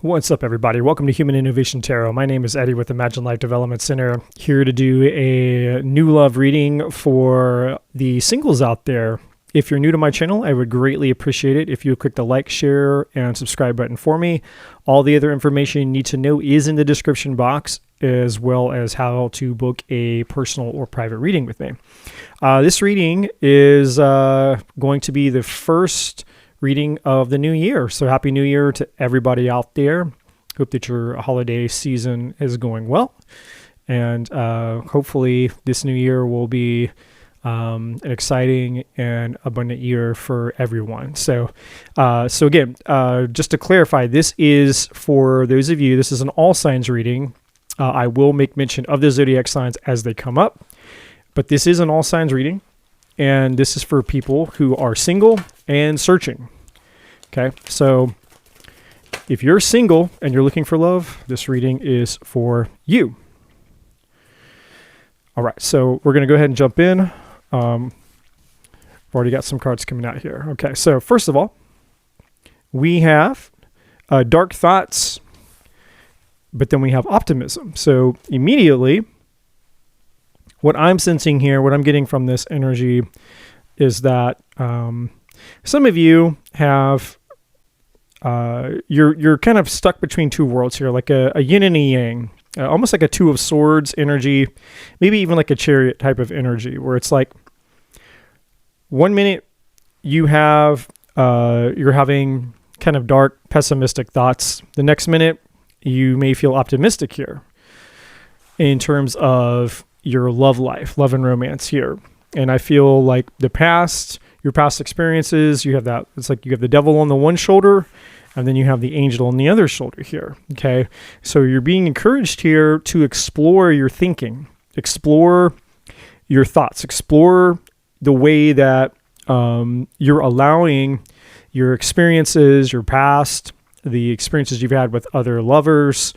What's up, everybody? Welcome to Human Innovation Tarot. My name is Eddie with Imagine Life Development Center, here to do a new love reading for the singles out there. If you're new to my channel, I would greatly appreciate it if you would click the like, share, and subscribe button for me. All the other information you need to know is in the description box, as well as how to book a personal or private reading with me. This reading is going to be the first reading of the new year. So happy new year to everybody out there. Hope that your holiday season is going well. And hopefully this new year will be an exciting and abundant year for everyone. So again, just to clarify, this is for those of you, this is an all signs reading. I will make mention of the zodiac signs as they come up, but this is an all signs reading. And this is for people who are single and searching. Okay, so if you're single and you're looking for love, this reading is for you. All right, so we're going to go ahead and jump in. I've already got some cards coming out here. Okay, so first of all, we have dark thoughts, but then we have optimism. So immediately, what I'm sensing here, what I'm getting from this energy is that some of you have, you're kind of stuck between two worlds here, like a yin and a yang, almost like a two of swords energy, maybe even like a chariot type of energy, where it's like 1 minute you have, you're having kind of dark, pessimistic thoughts. The next minute you may feel optimistic here in terms of your love life, love and romance here. And I feel like your past experiences, you have that, it's like you have the devil on the one shoulder and then you have the angel on the other shoulder here. Okay. So you're being encouraged here to explore your thinking, explore your thoughts, explore the way that you're allowing your experiences, your past, the experiences you've had with other lovers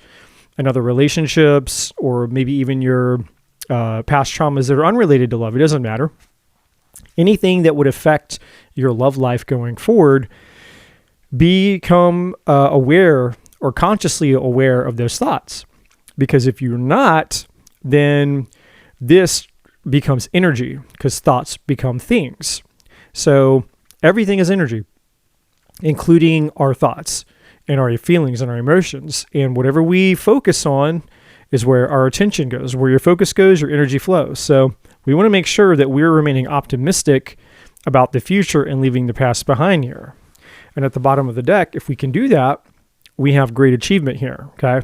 and other relationships, or maybe even your past traumas that are unrelated to love. It doesn't matter. Anything that would affect your love life going forward, become aware or consciously aware of those thoughts. Because if you're not, then this becomes energy, because thoughts become things. So everything is energy, including our thoughts and our feelings and our emotions. And whatever we focus on is where our attention goes. Where your focus goes, your energy flows. So we want to make sure that we're remaining optimistic about the future and leaving the past behind here. And at the bottom of the deck, if we can do that, we have great achievement here, okay?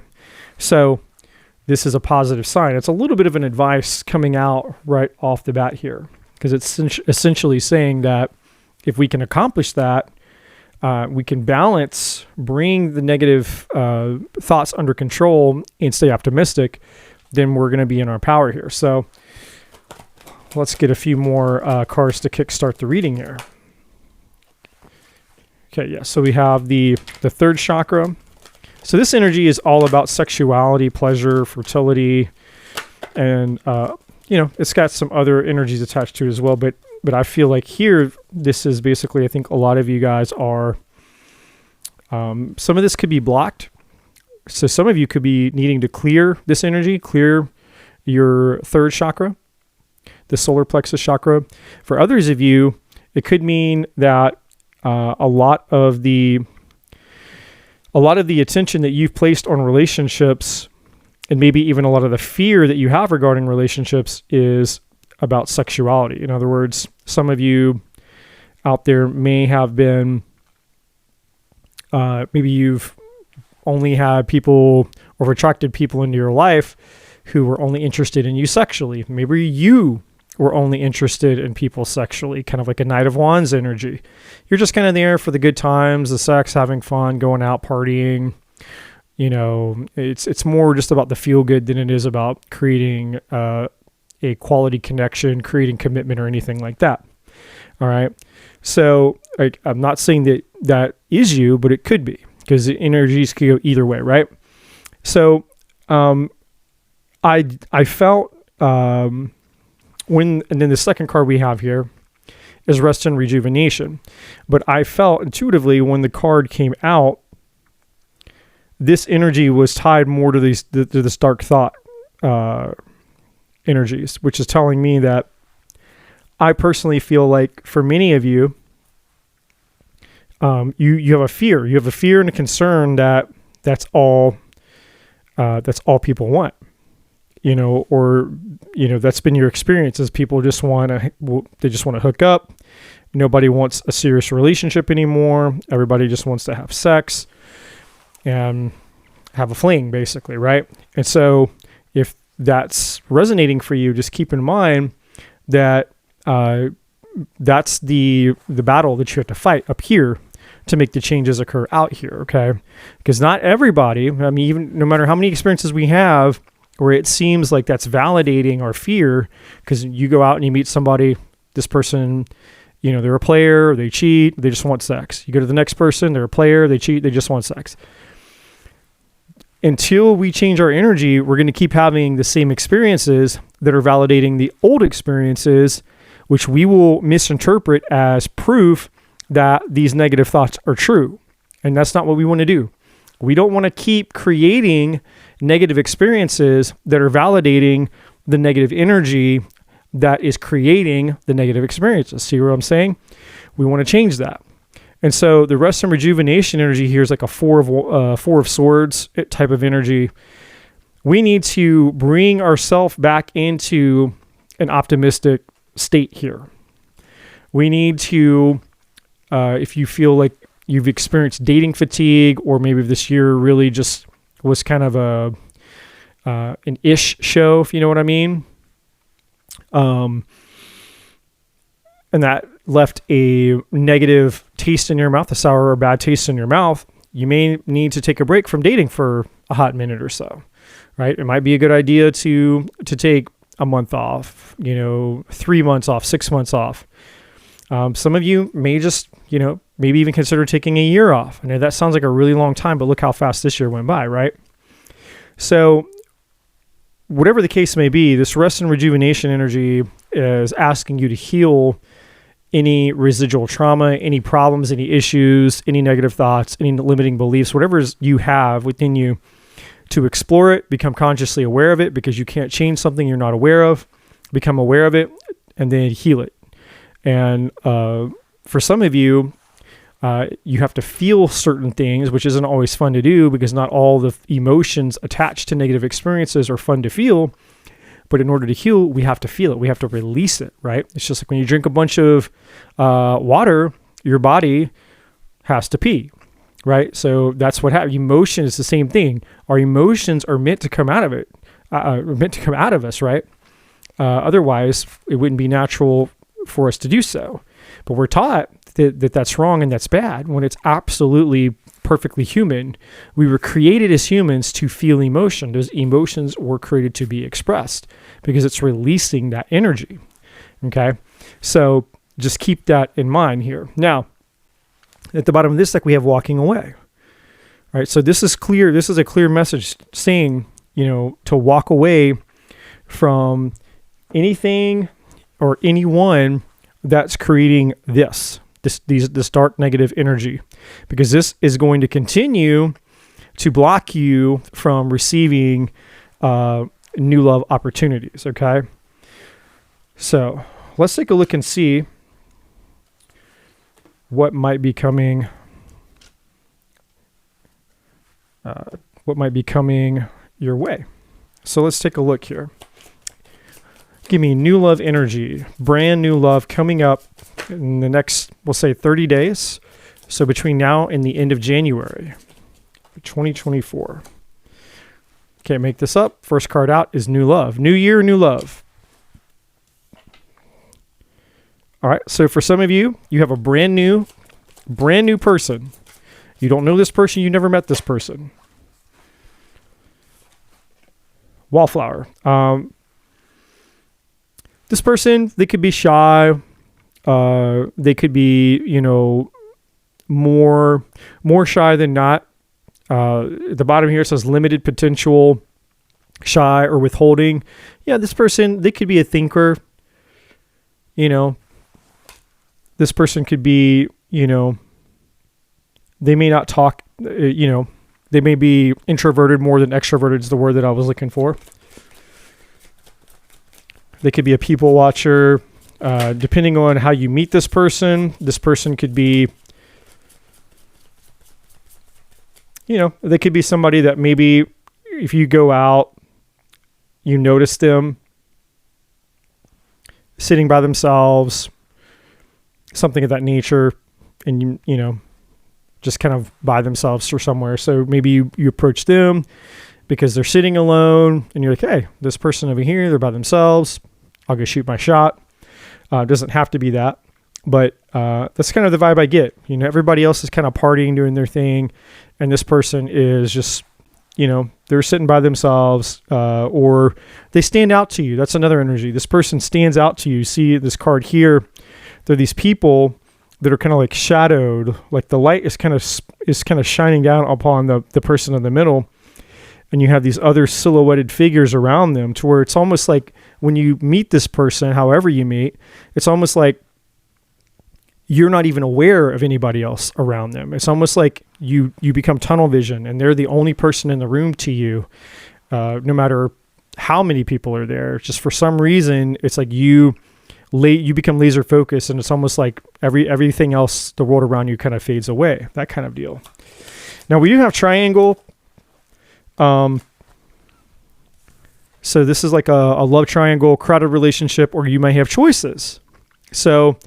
So this is a positive sign. It's a little bit of an advice coming out right off the bat here, because it's essentially saying that if we can accomplish that, we can balance, bring the negative thoughts under control and stay optimistic, then we're going to be in our power here. So let's get a few more cards to kickstart the reading here. Okay, yeah, so we have the third chakra. So this energy is all about sexuality, pleasure, fertility, and, it's got some other energies attached to it as well, but I feel like here, this is basically, I think a lot of you guys are, some of this could be blocked. So some of you could be needing to clear this energy, clear your third chakra, the solar plexus chakra. For others of you, it could mean that a lot of the attention that you've placed on relationships, and maybe even a lot of the fear that you have regarding relationships, is about sexuality. In other words, some of you out there may have been, maybe you've only had people or attracted people into your life who were only interested in you sexually. Maybe you were only interested in people sexually, kind of like a Knight of Wands energy. You're just kind of there for the good times, the sex, having fun, going out, partying. It's more just about the feel good than it is about creating a quality connection, creating commitment, or anything like that. All right. So I'm not saying that is you, but it could be, because the energies could go either way, right? So I felt and then the second card we have here is rest and rejuvenation. But I felt intuitively when the card came out this energy was tied more to this dark thought energies, which is telling me that I personally feel like for many of you, you have a fear. You have a fear and a concern that that's all people want, or that's been your experience. Is people just want to hook up. Nobody wants a serious relationship anymore. Everybody just wants to have sex and have a fling, basically, right? And so if that's resonating for you, just keep in mind that that's the battle that you have to fight up here to make the changes occur out here, okay? Because not everybody, I mean, even no matter how many experiences we have where it seems like that's validating our fear, because you go out and you meet somebody, this person, they're a player, they cheat, they just want sex. You go to the next person, they're a player, they cheat, they just want sex. Until we change our energy, we're going to keep having the same experiences that are validating the old experiences, which we will misinterpret as proof that these negative thoughts are true. And that's not what we want to do. We don't want to keep creating negative experiences that are validating the negative energy that is creating the negative experiences. See what I'm saying? We want to change that. And so the rest and rejuvenation energy here is like a four of swords type of energy. We need to bring ourselves back into an optimistic state here. We need to, if you feel like you've experienced dating fatigue, or maybe this year really just was kind of an ish show, if you know what I mean. And that left a negative taste in your mouth, a sour or bad taste in your mouth, you may need to take a break from dating for a hot minute or so, right? It might be a good idea to take a month off, 3 months off, 6 months off. Some of you may just, maybe even consider taking a year off. I know that sounds like a really long time, but look how fast this year went by, right? So whatever the case may be, this rest and rejuvenation energy is asking you to heal any residual trauma, any problems, any issues, any negative thoughts, any limiting beliefs, whatever you have within you, to explore it, become consciously aware of it, because you can't change something you're not aware of. Become aware of it and then heal it. And for some of you, you have to feel certain things, which isn't always fun to do, because not all the emotions attached to negative experiences are fun to feel. But in order to heal, we have to feel it. We have to release it, right? It's just like when you drink a bunch of water, your body has to pee, right? So that's what happens. Emotion is the same thing. Our emotions are meant to come out of it, meant to come out of us, right? Otherwise, it wouldn't be natural for us to do so. But we're taught that that's wrong and that's bad, when it's absolutely perfectly human. We were created as humans to feel emotion. Those emotions were created to be expressed because it's releasing that energy. Okay. So just keep that in mind here. Now, at the bottom of this deck, we have walking away. All right. So this is clear. This is a clear message saying, to walk away from anything or anyone that's creating this dark negative energy, because this is going to continue to block you from receiving new love opportunities. Okay. So let's take a look and see what might be coming, your way. So let's take a look here. Give me new love energy, brand new love coming up in the next, we'll say 30 days. So between now and the end of January, 2024. Can't make this up. First card out is new love. New year, new love. All right. So for some of you, you have a brand new person. You don't know this person. You never met this person. Wallflower. This person, they could be shy. They could be, more shy than not. At the bottom here, it says limited potential, shy or withholding. Yeah, this person, they could be a thinker. This person could be, they may not talk, They may be introverted more than extroverted is the word that I was looking for. They could be a people watcher. Depending on how you meet this person could be, they could be somebody that maybe if you go out, you notice them sitting by themselves, something of that nature, and just kind of by themselves or somewhere. So maybe you approach them because they're sitting alone and you're like, hey, this person over here, they're by themselves. I'll go shoot my shot. It doesn't have to be that, but that's kind of the vibe I get. Everybody else is kind of partying, doing their thing, and this person is just, they're sitting by themselves, or they stand out to you. That's another energy. This person stands out to you. See this card here. There are these people that are kind of like shadowed, like the light is kind of shining down upon the person in the middle, and you have these other silhouetted figures around them, to where it's almost like when you meet this person, however you meet, it's almost like you're not even aware of anybody else around them. It's almost like you become tunnel vision, and they're the only person in the room to you, no matter how many people are there. Just for some reason, it's like you become laser focused, and it's almost like everything else, the world around you, kind of fades away. That kind of deal. Now we do have triangle. So this is like a love triangle, crowded relationship, or you may have choices. So,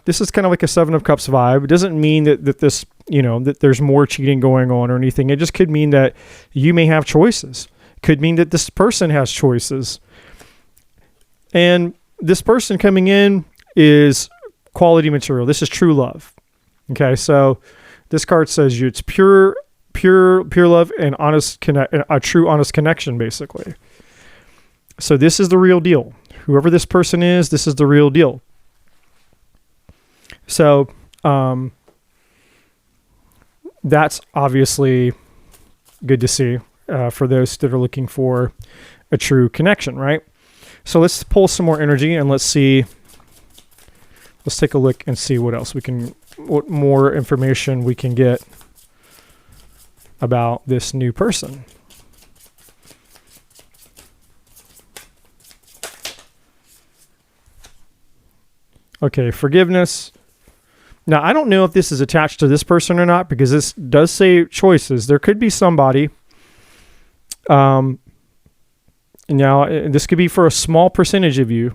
this is kind of like a 7 of Cups vibe. It doesn't mean that this, that there's more cheating going on or anything. It just could mean that you may have choices. Could mean that this person has choices. And this person coming in is quality material. This is true love. Okay. So this card says it's pure love and a true honest connection, basically. So this is the real deal. Whoever this person is, this is the real deal. So that's obviously good to see for those that are looking for a true connection, right? So let's pull some more energy and let's take a look and see what more information we can get about this new person. Okay, forgiveness. Now, I don't know if this is attached to this person or not, because this does say choices. There could be somebody. Now, this could be for a small percentage of you,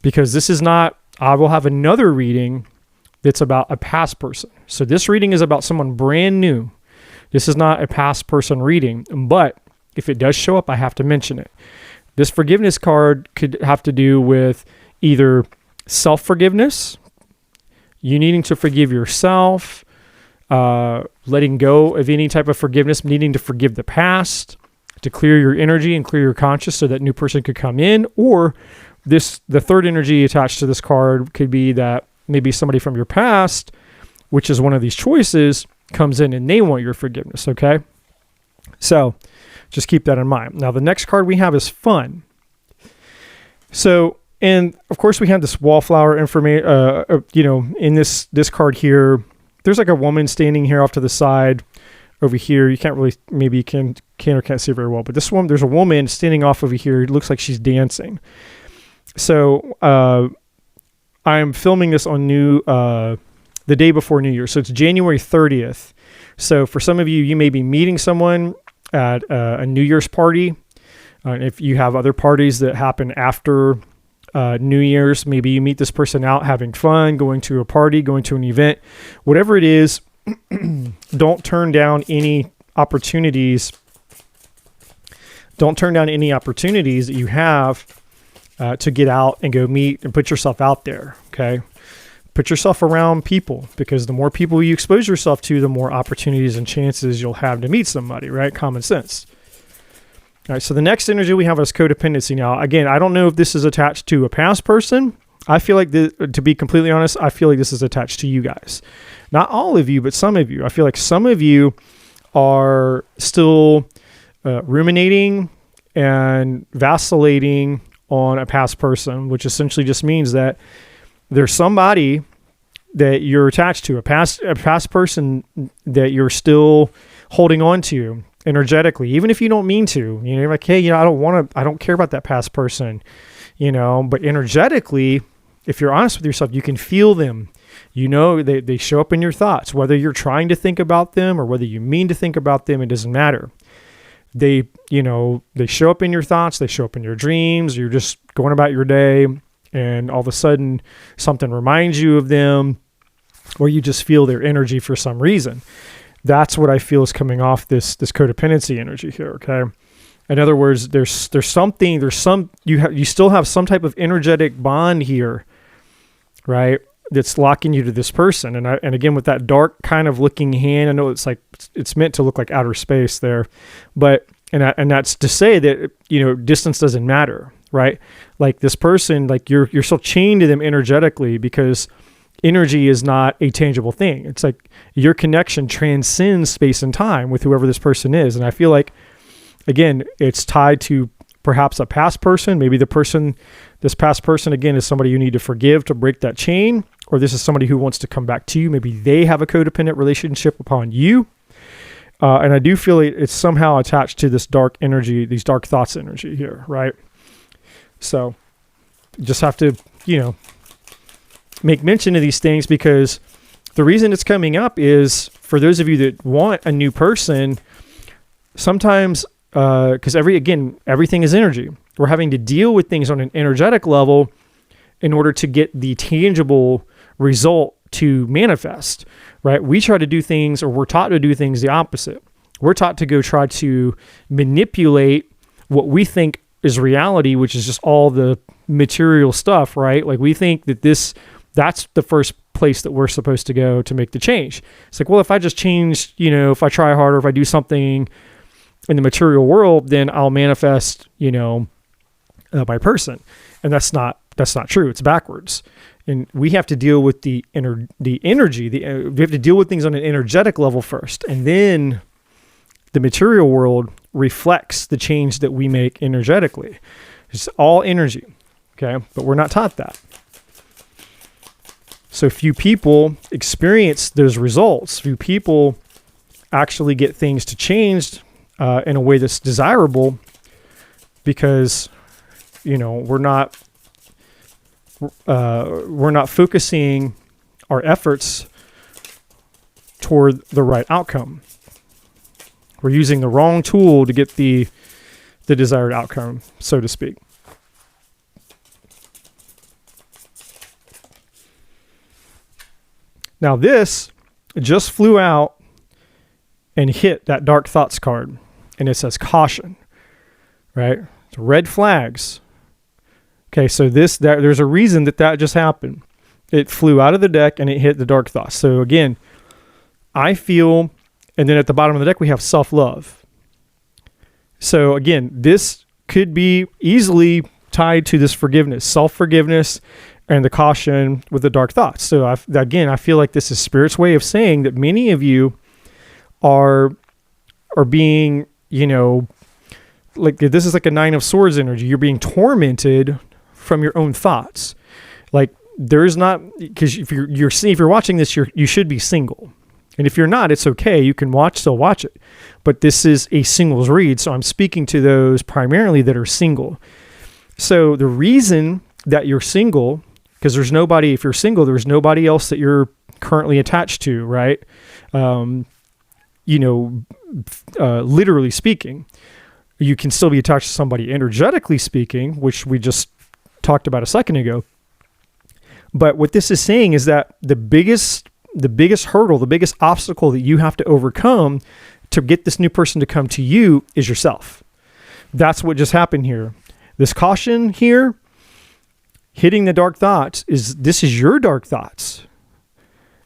because this is not, I will have another reading that's about a past person. So this reading is about someone brand new. This is not a past person reading, but if it does show up, I have to mention it. This forgiveness card could have to do with either self-forgiveness, you needing to forgive yourself, letting go of any type of forgiveness, needing to forgive the past, to clear your energy and clear your conscious so that new person could come in. Or the third energy attached to this card could be that maybe somebody from your past, which is one of these choices, comes in and they want your forgiveness, okay? So just keep that in mind. Now, the next card we have is fun. So, and of course we have this wallflower information, in this card here, there's like a woman standing here off to the side over here. You can't really, maybe you can or can't see very well, but there's a woman standing off over here. It looks like she's dancing. So, I'm filming this on the day before New Year. So it's January 30th. So for some of you, you may be meeting someone at a New Year's party. If you have other parties that happen after New Year's, maybe you meet this person out having fun, going to a party, going to an event, whatever it is. Don't turn down any opportunities. Don't turn down any opportunities that you have to get out and go meet and put yourself out there. Okay. Put yourself around people, because the more people you expose yourself to, the more opportunities and chances you'll have to meet somebody, right? Common sense. All right. So the next energy we have is codependency. Now, again, I don't know if this is attached to a past person. I feel like, to be completely honest, I feel like this is attached to you guys. Not all of you, but some of you. I feel like some of you are still ruminating and vacillating on a past person, which essentially just means that there's somebody that you're attached to, a past person that you're still holding on to energetically, even if you don't mean to. You're like, hey, I don't care about that past person, but energetically, if you're honest with yourself, you can feel them. They show up in your thoughts, whether you're trying to think about them or whether you mean to think about them, it doesn't matter. They show up in your thoughts, they show up in your dreams, you're just going about your day, and all of a sudden something reminds you of them, or you just feel their energy for some reason. That's what I feel is coming off this codependency energy here, okay? In other words, you still have some type of energetic bond here, right? That's locking you to this person. And again, with that dark kind of looking hand, I know it's meant to look like outer space there, but that's to say that, distance doesn't matter, right? Like this person, like you're still chained to them energetically, because energy is not a tangible thing. It's like your connection transcends space and time with whoever this person is. And I feel like, again, it's tied to perhaps a past person. Maybe this past person, again, is somebody you need to forgive to break that chain, or this is somebody who wants to come back to you. Maybe they have a codependent relationship upon you. And I do feel it's somehow attached to this dark energy, these dark thoughts energy here, right? So just have to, make mention of these things, because the reason it's coming up is for those of you that want a new person, sometimes, because everything is energy. We're having to deal with things on an energetic level in order to get the tangible result to manifest, right? We try to do things, or we're taught to do things the opposite. We're taught to go try to manipulate what we think is reality, which is just all the material stuff, right? Like we think that that's the first place that we're supposed to go to make the change. It's like, well, if I just change, if I try harder, if I do something in the material world, then I'll manifest, my person. And that's not true. It's backwards. And we have to deal with the energy. We have to deal with things on an energetic level first. And then the material world reflects the change that we make energetically. It's all energy. Okay. But we're not taught that. So few people experience those results. Few people actually get things to change in a way that's desirable, because, we're not focusing our efforts toward the right outcome. We're using the wrong tool to get the desired outcome, so to speak. Now this just flew out and hit that dark thoughts card, and it says caution, right? It's red flags. Okay, so there's a reason that just happened. It flew out of the deck and it hit the dark thoughts. So again, I feel, and then at the bottom of the deck we have self-love. So again, this could be easily tied to this forgiveness, self-forgiveness, and the caution with the dark thoughts. So I feel like this is Spirit's way of saying that many of you are being, like this is like a 9 of Swords energy. You're being tormented from your own thoughts. Like there's not, because if you're watching this, you should be single. And if you're not, it's okay. You can still watch it. But this is a singles read. So I'm speaking to those primarily that are single. So the reason that you're single, because if you're single, there's nobody else that you're currently attached to, right? Literally speaking, you can still be attached to somebody energetically speaking, which we just talked about a second ago. But what this is saying is that the biggest hurdle, the biggest obstacle that you have to overcome to get this new person to come to you is yourself. That's what just happened here. This caution here, hitting the dark thoughts, this is your dark thoughts.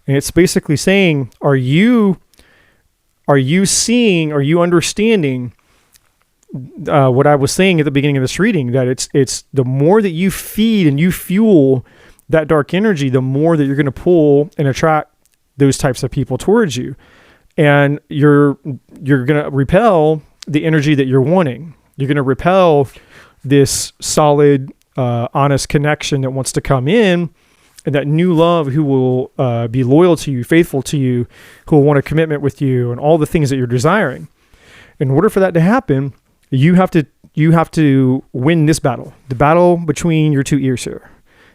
And it's basically saying, are you seeing, are you understanding what I was saying at the beginning of this reading, that it's the more that you feed and you fuel that dark energy, the more that you're going to pull and attract those types of people towards you. And you're going to repel the energy that you're wanting. You're going to repel this solid, honest connection that wants to come in and that new love who will be loyal to you, faithful to you, who will want a commitment with you, and all the things that you're desiring. In order for that to happen, you have to win this battle, the battle between your two ears here.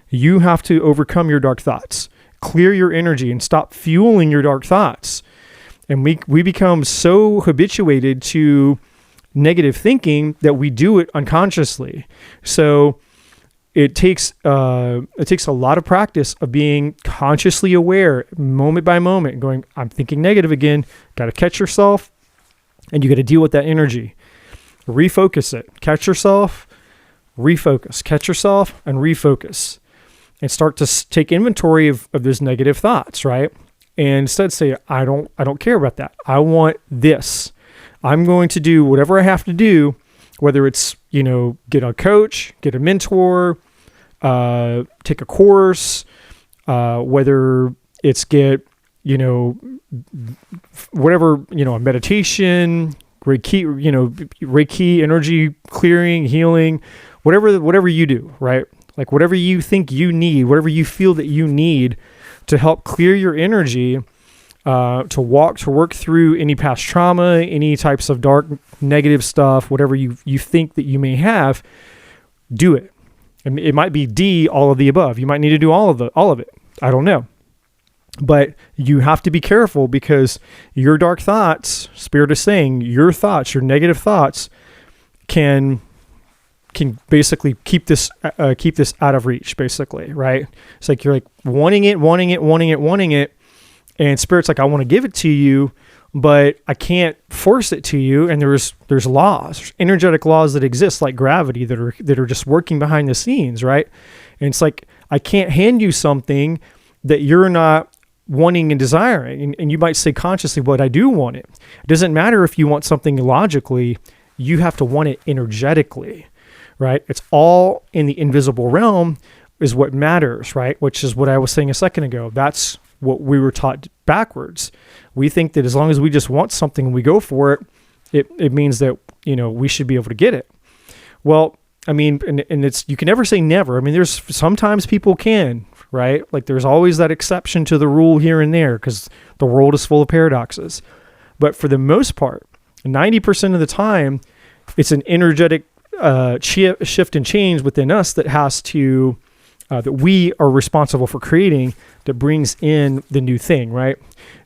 You have to overcome your dark thoughts, clear your energy, and stop fueling your dark thoughts. And we become so habituated to negative thinking that we do it unconsciously. So it takes a lot of practice of being consciously aware, moment by moment, going, I'm thinking negative again. Got to catch yourself, and you got to deal with that energy. Refocus it. Catch yourself, refocus. Catch yourself, and refocus. And start to take inventory of those negative thoughts, right? And instead say, I don't care about that. I want this. I'm going to do whatever I have to do, whether it's, get a coach, get a mentor, take a course, whether it's get, whatever, a meditation, Reiki, energy clearing, healing, whatever you do, right? Like whatever you think you need, whatever you feel that you need to help clear your energy, to work through any past trauma, any types of dark, negative stuff, whatever you think that you may have, do it. And it might be D, all of the above. You might need to do all of it. I don't know. But you have to be careful, because your dark thoughts, Spirit is saying, your thoughts, your negative thoughts can basically keep this out of reach, basically, right? It's like you're like wanting it, and Spirit's like, I want to give it to you, but I can't force it to you. And there's laws, energetic laws that exist, like gravity, that are just working behind the scenes, right? And it's like, I can't hand you something that you're not wanting and desiring. And you might say consciously, but I do want it. It doesn't matter if you want something logically, you have to want it energetically. Right? It's all in the invisible realm is what matters, right? Which is what I was saying a second ago. That's what we were taught backwards. We think that as long as we just want something and we go for it, it means that, we should be able to get it. Well, I mean, and it's, you can never say never. I mean, there's sometimes people can, right? Like there's always that exception to the rule here and there, because the world is full of paradoxes. But for the most part, 90% of the time, it's an energetic shift and change within us that has to, that we are responsible for creating, that brings in the new thing, right?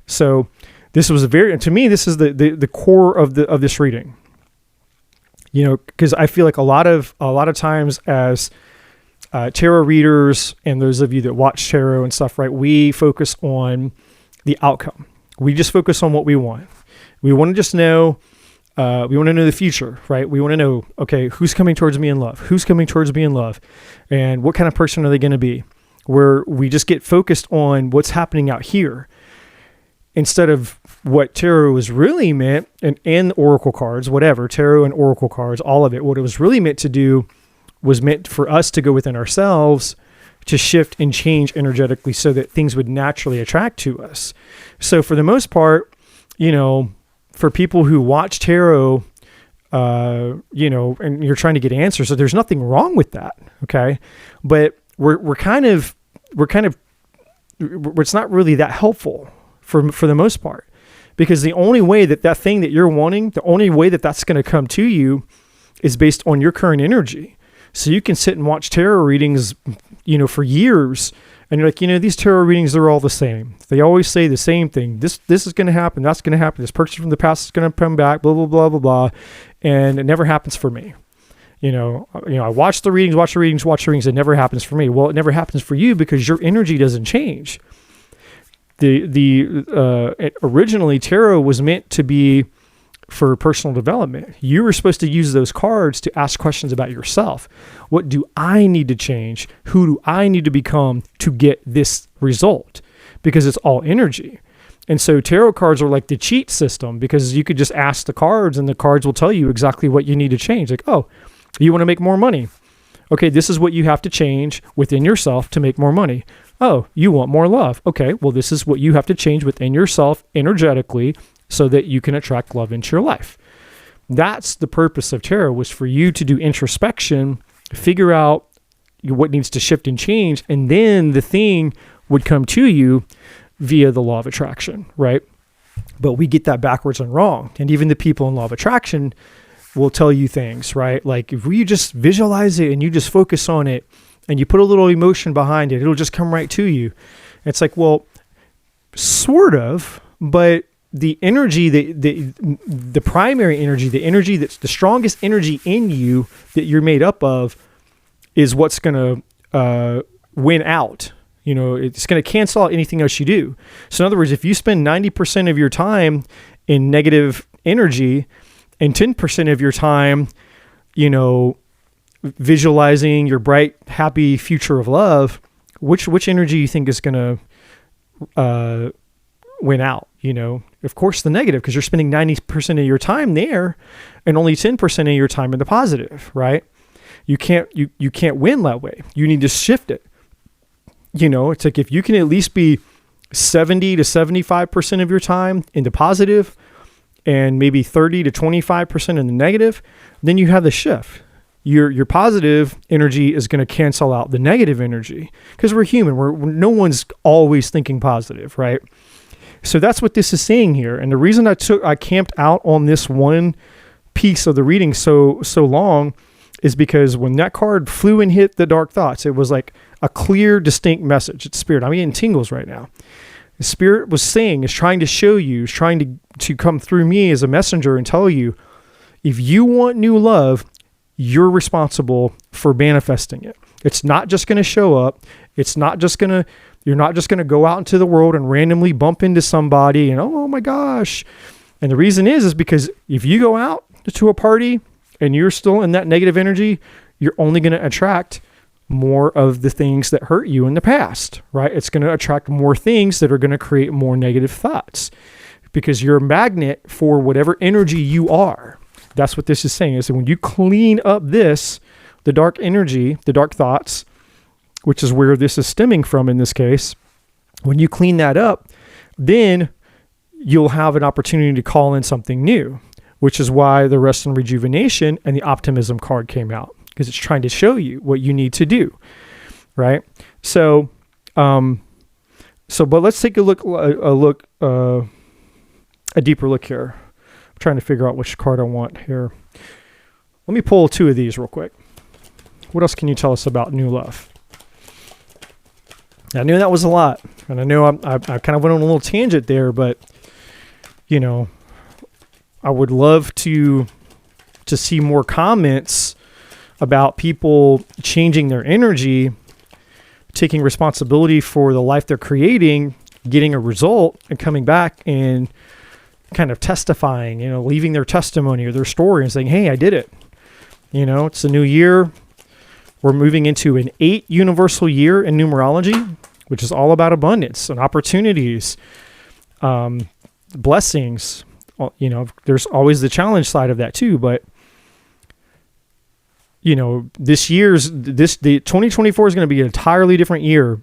So this was to me, this is the core of this reading, because I feel like a lot of times as tarot readers, and those of you that watch tarot and stuff, right, we focus on the outcome. We just focus on what we want. We want to just know. We want to know the future, right? We want to know, okay, who's coming towards me in love? Who's coming towards me in love? And what kind of person are they going to be? Where we just get focused on what's happening out here, instead of what tarot was really meant, and oracle cards, whatever, tarot and oracle cards, all of it, what it was really meant to do was meant for us to go within ourselves, to shift and change energetically so that things would naturally attract to us. So for the most part, for people who watch tarot, and you're trying to get answers, so there's nothing wrong with that, okay? But it's not really that helpful for the most part, because the only way that thing that you're wanting, the only way that's going to come to you is based on your current energy. So you can sit and watch tarot readings, for years, and you're like, these tarot readings are all the same. They always say the same thing. This is going to happen. That's going to happen. This person from the past is going to come back, blah, blah, blah, blah, blah. And it never happens for me. I watch the readings. It never happens for me. Well, it never happens for you because your energy doesn't change. Originally tarot was meant to be for personal development. You were supposed to use those cards to ask questions about yourself. What do I need to change? Who do I need to become to get this result? Because it's all energy. And so tarot cards are like the cheat system, because you could just ask the cards and the cards will tell you exactly what you need to change. Like, oh, you want to make more money? Okay, this is what you have to change within yourself to make more money. Oh, you want more love? Okay, well, this is what you have to change within yourself energetically so that you can attract love into your life. That's the purpose of tarot, was for you to do introspection, figure out, what needs to shift and change, and then the thing would come to you via the law of attraction, right? But we get that backwards and wrong. And even the people in law of attraction will tell you things, right? Like if you just visualize it and you just focus on it and you put a little emotion behind it, it'll just come right to you. It's like, well, sort of, but the energy, the primary energy, the energy that's the strongest energy in you that you're made up of is what's going to win out. You know, it's going to cancel out anything else you do. So in other words, if you spend 90% of your time in negative energy and 10% of your time, you know, visualizing your bright, happy future of love, which energy you think is going to win out? You know, of course, the negative, because you're spending 90% of your time there and only 10% of your time in the positive, right? You can't win that way. You need to shift it. You know, it's like if you can at least be 70 to 75% of your time in the positive and maybe 30 to 25% in the negative, then you have the shift. Your positive energy is going to cancel out the negative energy because we're human. No one's always thinking positive, right? So that's what this is saying here. And the reason I camped out on this one piece of the reading so long is because when that card flew and hit the dark thoughts, it was like a clear, distinct message. It's Spirit. I'm getting tingles right now. The Spirit was saying, is trying to show you, is trying to come through me as a messenger and tell you, if you want new love, you're responsible for manifesting it. It's not just going to show up. You're not just going to go out into the world and randomly bump into somebody and, oh my gosh. And the reason is because if you go out to a party and you're still in that negative energy, you're only going to attract more of the things that hurt you in the past, right? It's going to attract more things that are going to create more negative thoughts because you're a magnet for whatever energy you are. That's what this is saying, is that when you clean up the dark energy, the dark thoughts, which is where this is stemming from in this case, when you clean that up, then you'll have an opportunity to call in something new, which is why the rest and rejuvenation and the optimism card came out, because it's trying to show you what you need to do, right? So, but let's take a deeper look here. I'm trying to figure out which card I want here. Let me pull two of these real quick. What else can you tell us about new love? I knew that was a lot, and I know I kind of went on a little tangent there, but you know, I would love to see more comments about people changing their energy, taking responsibility for the life they're creating, getting a result, and coming back and kind of testifying, you know, leaving their testimony or their story and saying, hey, I did it. You know, it's a new year. We're moving into an 8 universal year in numerology, which is all about abundance and opportunities, blessings. You know, there's always the challenge side of that too, but you know, the 2024 is going to be an entirely different year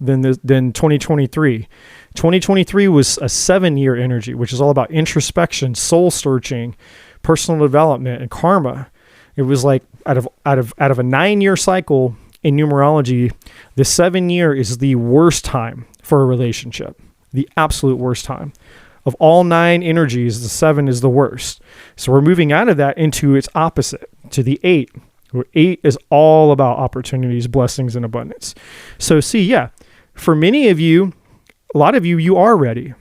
than 2023. 2023 was a 7-year energy, which is all about introspection, soul searching, personal development, and karma. It was like out of a 9-year cycle in numerology, the 7-year is the worst time for a relationship, the absolute worst time. Of all 9 energies, the 7 is the worst. So we're moving out of that into its opposite, to the 8. Where 8 is all about opportunities, blessings, and abundance. So see, yeah, for many of you, a lot of you are ready.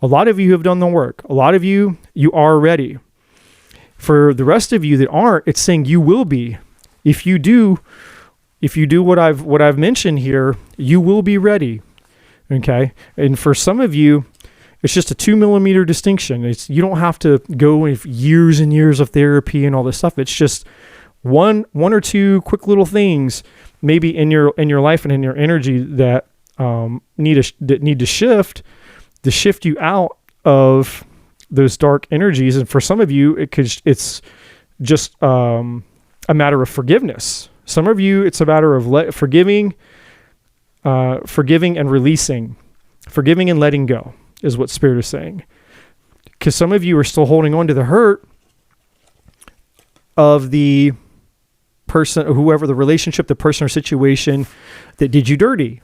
A lot of you have done the work. A lot of you are ready. For the rest of you that aren't, it's saying you will be. If you do what I've mentioned here, you will be ready. Okay? And for some of you, it's just a 2 millimeter distinction. You don't have to go with years and years of therapy and all this stuff. It's just one or two quick little things maybe in your life and in your energy that need to shift you out of those dark energies. And for some of you, it's just a matter of forgiveness. Some of you, it's a matter of forgiving and releasing, forgiving and letting go is what Spirit is saying. Because some of you are still holding on to the hurt of the person, or whoever, the relationship, the person or situation that did you dirty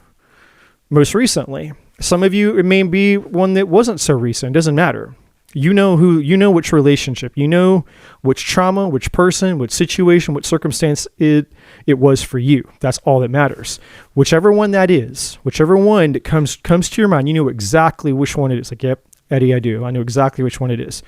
most recently. Some of you, it may be one that wasn't so recent. It doesn't matter. You know which relationship, you know which trauma, which person, which situation, which circumstance it was for you. That's all that matters. Whichever one that is, whichever one that comes to your mind, you know exactly which one it is. Like, yep, Eddie, I do. I know exactly which one it is.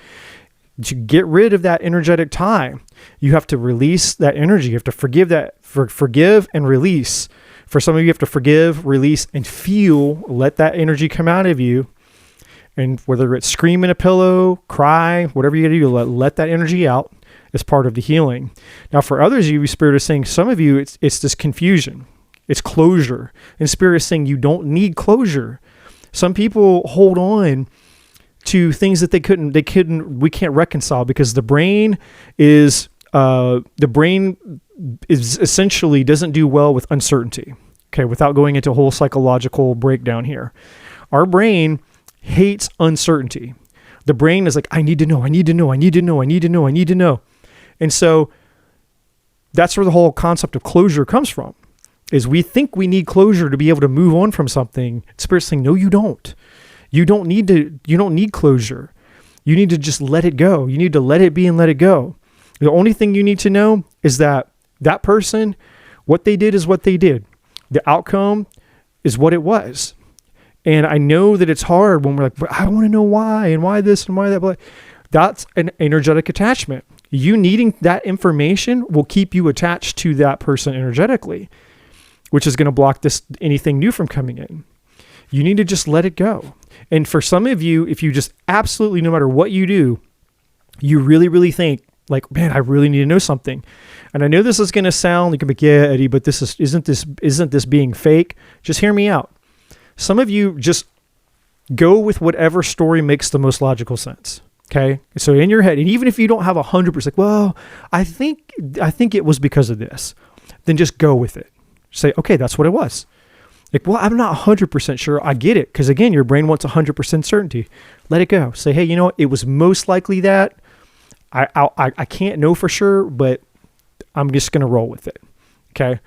To get rid of that energetic tie, you have to release that energy. You have to forgive and release. For some of you have to forgive, release, and feel, let that energy come out of you. And whether it's scream in a pillow, cry, whatever you got to do, let that energy out as part of the healing. Now, for others of you, Spirit is saying, some of you, it's this confusion. It's closure. And Spirit is saying you don't need closure. Some people hold on to things that we can't reconcile, because the brain is essentially doesn't do well with uncertainty. Okay, without going into a whole psychological breakdown here. Our brain hates uncertainty. The brain is like, I need to know. And so that's where the whole concept of closure comes from, is we think we need closure to be able to move on from something. Spirit's saying, no, you don't. You don't need closure. You need to just let it go. You need to let it be and let it go. The only thing you need to know is that person, what they did is what they did. The outcome is what it was. And I know that it's hard when we're like, but I want to know why, and why this and why that. But that's an energetic attachment. You needing that information will keep you attached to that person energetically, which is going to block anything new from coming in. You need to just let it go. And for some of you, if you just absolutely, no matter what you do, you really, really think like, man, I really need to know something. And I know this is going to sound like, yeah, Eddie, but isn't this being fake? Just hear me out. Some of you just go with whatever story makes the most logical sense. Okay. So in your head, and even if you don't have 100%, well, I think it was because of this, then just go with it. Say, okay, that's what it was. Like, well, I'm not 100% sure. I get it. Because again, your brain wants 100% certainty. Let it go. Say, hey, you know what? It was most likely that. I can't know for sure, but I'm just going to roll with it. Okay.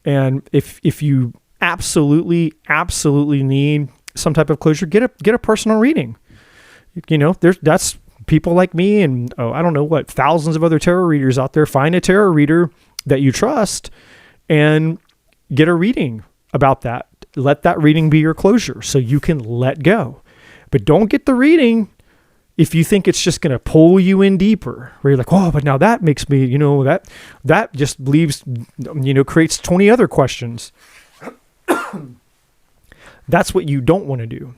And if you absolutely need some type of closure, get a personal reading. That's people like me and I don't know what, thousands of other tarot readers out there. Find a tarot reader that you trust and get a reading about that. Let that reading be your closure so you can let go. But don't get the reading if you think it's just going to pull you in deeper, where you're like, oh, but now that makes me, that just leaves, creates 20 other questions. That's what you don't want to do.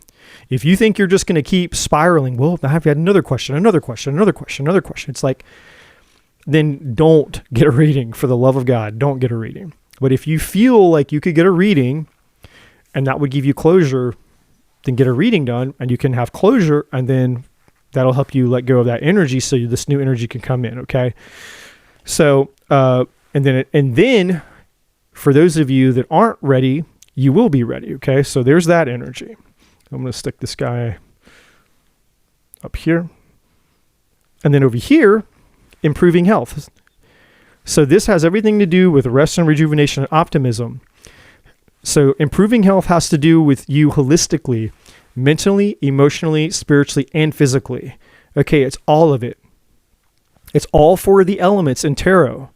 If you think you're just going to keep spiraling, well, I've got another question. It's like, then don't get a reading. For the love of God, don't get a reading. But if you feel like you could get a reading and that would give you closure, then get a reading done and you can have closure, and then that'll help you let go of that energy so this new energy can come in, okay? So, and then for those of you that aren't ready, you will be ready, okay? So there's that energy. I'm going to stick this guy up here. And then over here, improving health. So this has everything to do with rest and rejuvenation and optimism. So improving health has to do with you holistically, mentally, emotionally, spiritually, and physically. Okay, it's all of it. It's all four of the elements in tarot.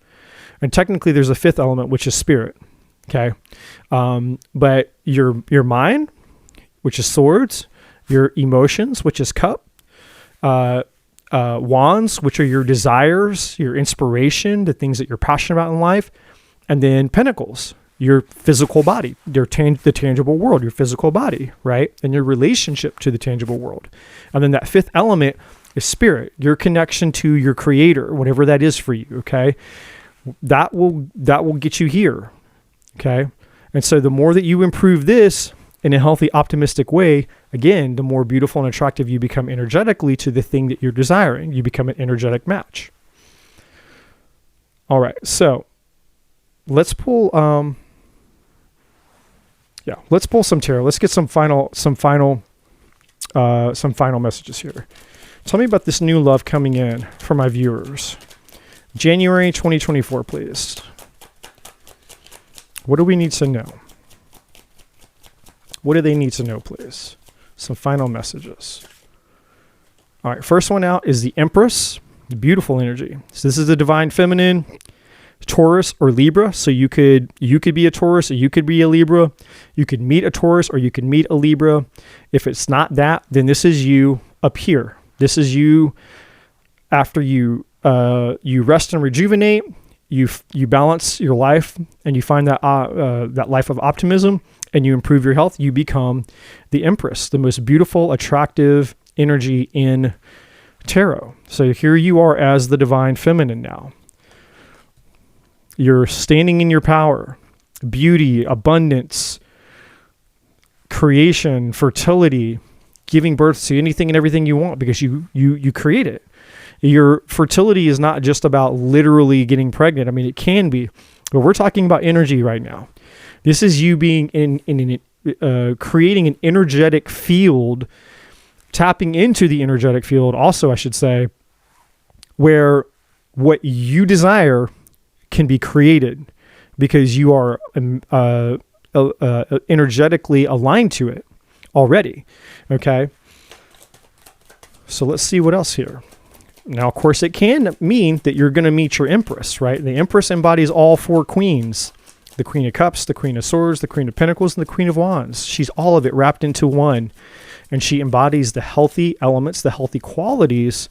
And technically there's a fifth element, which is spirit. Okay. But your mind, which is swords, your emotions, which is cup, wands, which are your desires, your inspiration, the things that you're passionate about in life, and then pentacles, your physical body, the tangible world, your physical body, right? And your relationship to the tangible world. And then that fifth element is spirit, your connection to your creator, whatever that is for you, okay? That will get you here, okay? And so the more that you improve this in a healthy, optimistic way, again, the more beautiful and attractive you become energetically to the thing that you're desiring. You become an energetic match. All right, so let's pull some tarot. Let's get some final messages here. Tell me about this new love coming in for my viewers. January 2024, please. What do we need to know? What do they need to know, please? Some final messages. All right, first one out is the Empress. Beautiful energy. So this is the divine feminine, Taurus or Libra. So you could be a Taurus or you could be a Libra. You could meet a Taurus or you could meet a Libra. If it's not that, then this is you up here. This is you after you rest and rejuvenate. You balance your life and you find that that life of optimism and you improve your health. You become the Empress, the most beautiful, attractive energy in tarot. So here you are as the divine feminine now. You're standing in your power, beauty, abundance, creation, fertility, giving birth to anything and everything you want because you create it. Your fertility is not just about literally getting pregnant. I mean, it can be, but we're talking about energy right now. This is you being creating an energetic field, tapping into the energetic field also, I should say, where what you desire can be created because you are energetically aligned to it already. Okay. So let's see what else here. Now, of course, it can mean that you're going to meet your Empress, right? The Empress embodies all four queens. The Queen of Cups, the Queen of Swords, the Queen of Pentacles, and the Queen of Wands. She's all of it wrapped into one. And she embodies the healthy elements, the healthy qualities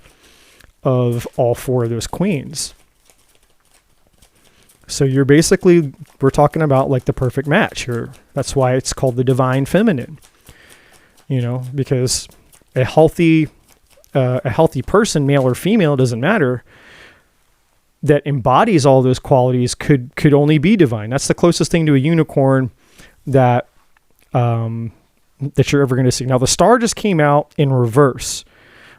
of all four of those queens. So we're talking about like the perfect match here. That's why it's called the divine feminine. Because a healthy person, male or female, doesn't matter, that embodies all those qualities could only be divine. That's the closest thing to a unicorn that you're ever going to see. Now, the star just came out in reverse.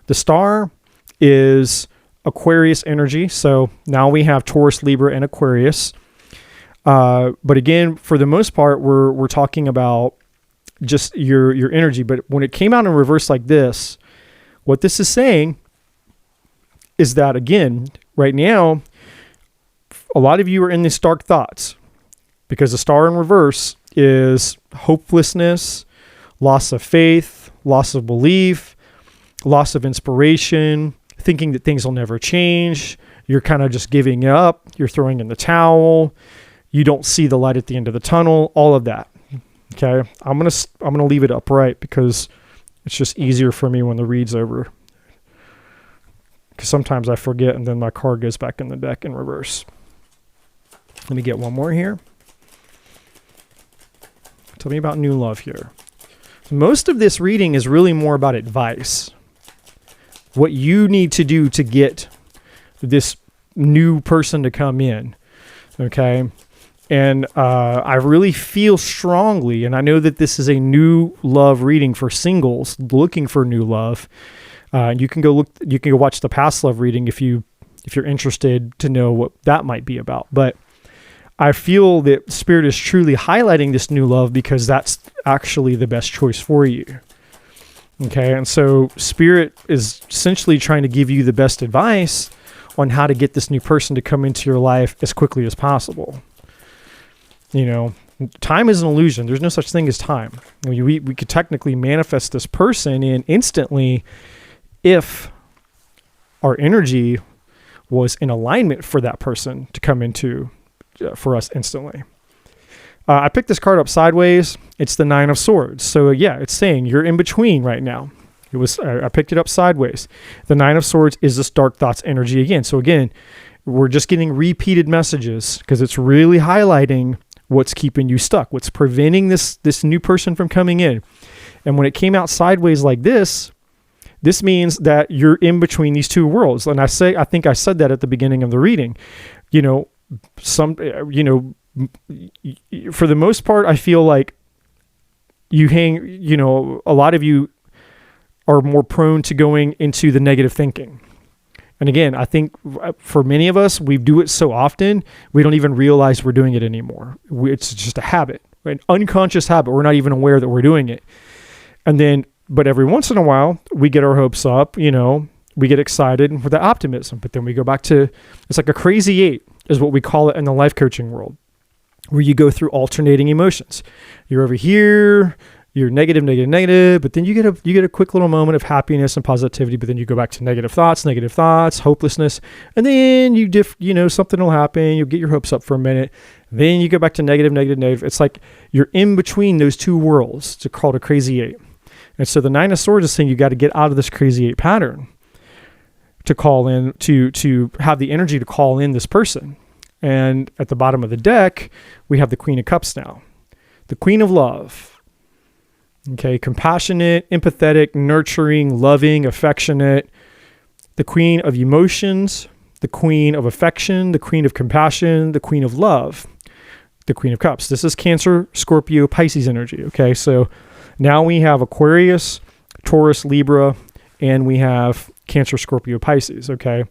The star is Aquarius energy. So now we have Taurus, Libra, and Aquarius. But again, for the most part, we're talking about just your energy. But when it came out in reverse like this, what this is saying is that, again, right now, a lot of you are in these dark thoughts because the star in reverse is hopelessness, loss of faith, loss of belief, loss of inspiration, thinking that things will never change. You're kind of just giving up. You're throwing in the towel. You don't see the light at the end of the tunnel, all of that. Okay. I'm going to leave it upright because it's just easier for me when the read's over. Because sometimes I forget and then my card goes back in the deck in reverse. Let me get one more here. Tell me about new love here. Most of this reading is really more about advice. What you need to do to get this new person to come in. Okay. And I really feel strongly, and I know that this is a new love reading for singles looking for new love. You can go watch the past love reading if you're interested to know what that might be about. But I feel that Spirit is truly highlighting this new love because that's actually the best choice for you. Okay, and so Spirit is essentially trying to give you the best advice on how to get this new person to come into your life as quickly as possible. Time is an illusion. There's no such thing as time. We could technically manifest this person in instantly if our energy was in alignment for that person to come into for us instantly. I picked this card up sideways. It's the Nine of Swords. So yeah, it's saying you're in between right now. I picked it up sideways. The Nine of Swords is this dark thoughts energy again. So again, we're just getting repeated messages because it's really highlighting what's keeping you stuck, what's preventing this new person from coming in. And when it came out sideways like this means that you're in between these two worlds. And I think I said that at the beginning of the reading. For the most part, I feel like a lot of you are more prone to going into the negative thinking. And again, I think for many of us, we do it so often, we don't even realize we're doing it anymore. It's just a habit, an unconscious habit. We're not even aware that we're doing it. But every once in a while, we get our hopes up, we get excited with the optimism, but then we go back to, it's like a crazy eight is what we call it in the life coaching world, where you go through alternating emotions. You're over here, you're negative, negative, negative, but then you get a quick little moment of happiness and positivity, but then you go back to negative thoughts, hopelessness, and then something will happen, you'll get your hopes up for a minute, then you go back to negative, negative, negative. It's like you're in between those two worlds. It's called a crazy eight. And so the Nine of Swords is saying you got to get out of this crazy eight pattern to call in, to have the energy to call in this person. And at the bottom of the deck, we have the Queen of Cups now. The Queen of Love. Okay, compassionate, empathetic, nurturing, loving, affectionate. The Queen of Emotions, the Queen of Affection, the Queen of Compassion, the Queen of Love, the Queen of Cups. This is Cancer, Scorpio, Pisces energy. Okay, so now we have Aquarius, Taurus, Libra, and we have Cancer, Scorpio, Pisces. Okay,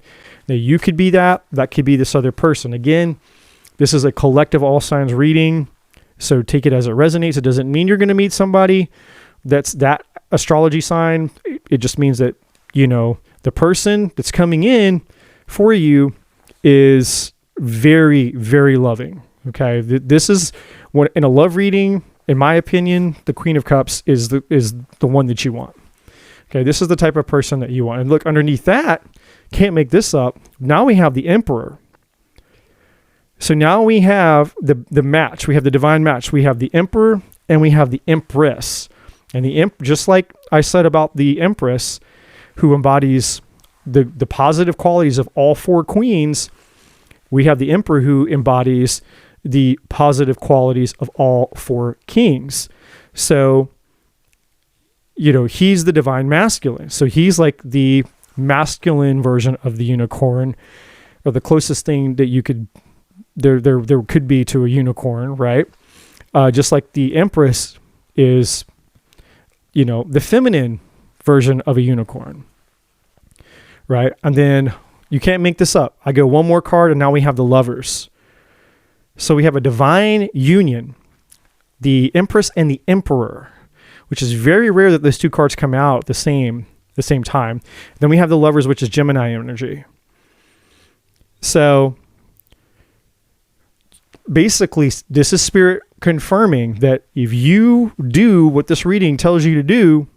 now you could be that could be this other person. Again, this is a collective all signs reading, so take it as it resonates. It doesn't mean you're going to meet somebody that's that astrology sign. It just means that, the person that's coming in for you is very, very loving. Okay, this is what in a love reading, in my opinion, the Queen of Cups is the one that you want. Okay, this is the type of person that you want. And look, underneath that, can't make this up. Now we have the Emperor. So now we have the match. We have the divine match. We have the Emperor and we have the Empress. And just like I said about the Empress, who embodies the positive qualities of all four queens, we have the Emperor who embodies the positive qualities of all four kings. So, he's the divine masculine. So he's like the masculine version of the unicorn, or the closest thing that you could, there could be to a unicorn, right? Just like the Empress is, the feminine version of a unicorn, right? And then you can't make this up. I go one more card and now we have the Lovers. So we have a divine union, the Empress and the Emperor, which is very rare that those two cards come out at the same time. Then we have the Lovers, which is Gemini energy. So basically, this is Spirit confirming that if you do what this reading tells you to do,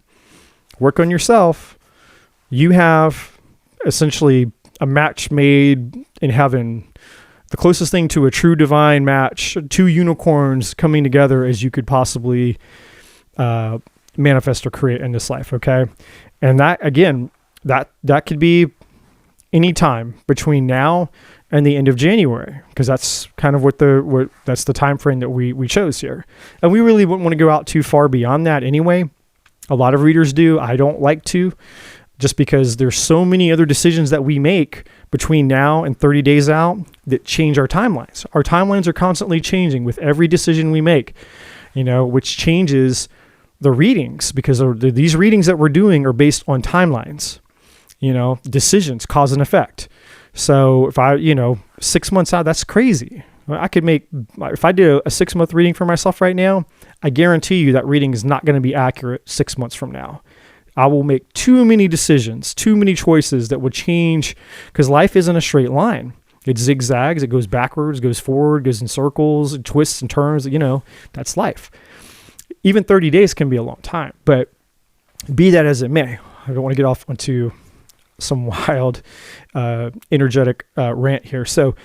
work on yourself, you have essentially a match made in heaven. The closest thing to a true divine match, two unicorns coming together as you could possibly manifest or create in this life, okay? And that, again, that could be any time between now and the end of January, because that's kind of that's the time frame that we chose here. And we really wouldn't want to go out too far beyond that anyway. A lot of readers do. I don't like to, just because there's so many other decisions that we make between now and 30 days out that change our timelines. Our timelines are constantly changing with every decision we make, which changes the readings, because these readings that we're doing are based on timelines, decisions, cause and effect. So if 6 months out, that's crazy. If I did a 6-month reading for myself right now, I guarantee you that reading is not going to be accurate 6 months from now. I will make too many decisions, too many choices that would change, because life isn't a straight line. It zigzags, it goes backwards, goes forward, goes in circles, it twists and turns, that's life. Even 30 days can be a long time, but be that as it may, I don't want to get off onto some wild, energetic rant here. So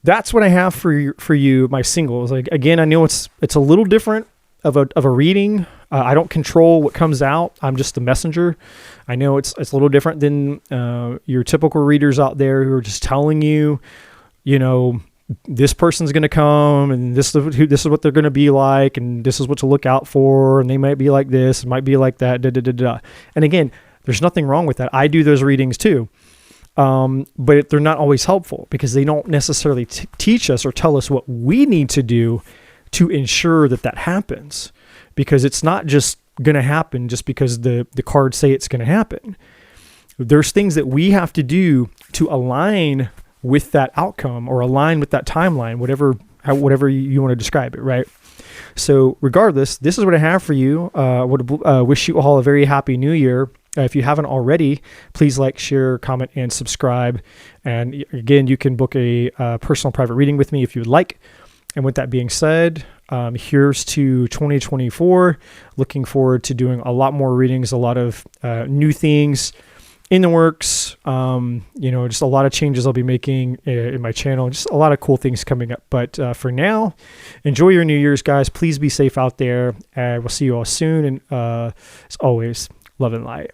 that's what I have for you, my singles. Like, again, I know it's a little different of a reading. I don't control what comes out. I'm just the messenger. I know it's a little different than your typical readers out there who are just telling you, this person's going to come and this is what they're going to be like, and this is what to look out for, and they might be like this, might be like that, And again, there's nothing wrong with that. I do those readings too. But they're not always helpful, because they don't necessarily teach us or tell us what we need to do to ensure that happens, because it's not just going to happen just because the cards say it's going to happen. There's things that we have to do to align with that outcome, or align with that timeline, whatever you want to describe it, right? So regardless, this is what I have for you. I would wish you all a very happy new year. If you haven't already, please like, share, comment, and subscribe. And again, you can book a personal private reading with me if you would like. And with that being said, here's to 2024. Looking forward to doing a lot more readings, a lot of new things in the works. Just a lot of changes I'll be making in my channel, just a lot of cool things coming up. But for now, enjoy your New Year's, guys. Please be safe out there, and we'll see you all soon. And as always, love and light.